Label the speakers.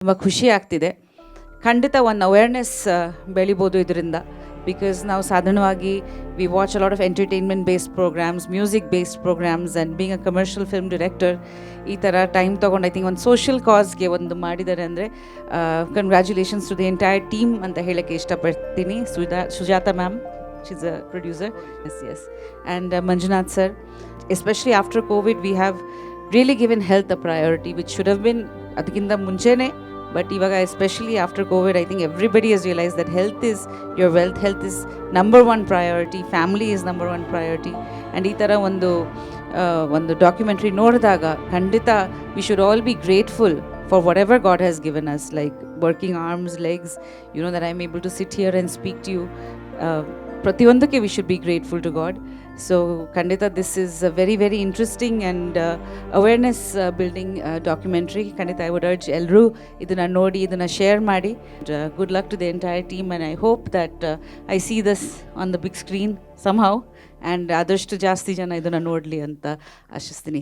Speaker 1: ತುಂಬ ಖುಷಿ ಆಗ್ತಿದೆ. ಖಂಡಿತ ಒಂದು ಅವೇರ್ನೆಸ್ ಬೆಳಿಬೋದು ಇದರಿಂದ. ಬಿಕಾಸ್ ನಾವು ಸಾಧಾರಣವಾಗಿ we watch a lot of entertainment based programmes, music based programmes and being a commercial film director ಈ ಥರ ಟೈಮ್ ತೊಗೊಂಡು ಐ ಥಿಂಕ್ ಒಂದು ಸೋಷಿಯಲ್ ಕಾಸ್ಗೆ ಒಂದು ಮಾಡಿದ್ದಾರೆ ಅಂದರೆ congratulations to the entire team ಅಂತ ಹೇಳೋಕ್ಕೆ ಇಷ್ಟಪಡ್ತೀನಿ. Sujatha ma'am, she's a producer. Yes and Manjunath sir. Especially after Covid we have really given health a priority which should have been ಅದಕ್ಕಿಂತ ಮುಂಚೆನೇ. ಬಟ್ ಇವಾಗ especially after Covid I think everybody has realise that health is your wealth, health is number one priority, family is number one priority. And ಈ ಥರ ಒಂದು documentary ನೋಡಿದಾಗ ಖಂಡಿತ we should all be grateful for whatever God has given us, like working arms, legs, you know, that I'm able to sit here and speak to you. Pratiyondakke we should be grateful to God. So Kandita, this is a very, very interesting and awareness building documentary. Kandita, I would urge elru iduna nodi, iduna share ಮಾಡಿ. Good luck to the entire team, and I hope that I see this on the big screen somehow, and ಆದಷ್ಟು ಜಾಸ್ತಿ ಜನ ಇದನ್ನು ನೋಡಲಿ ಅಂತ ಆಶಿಸ್ತೀನಿ.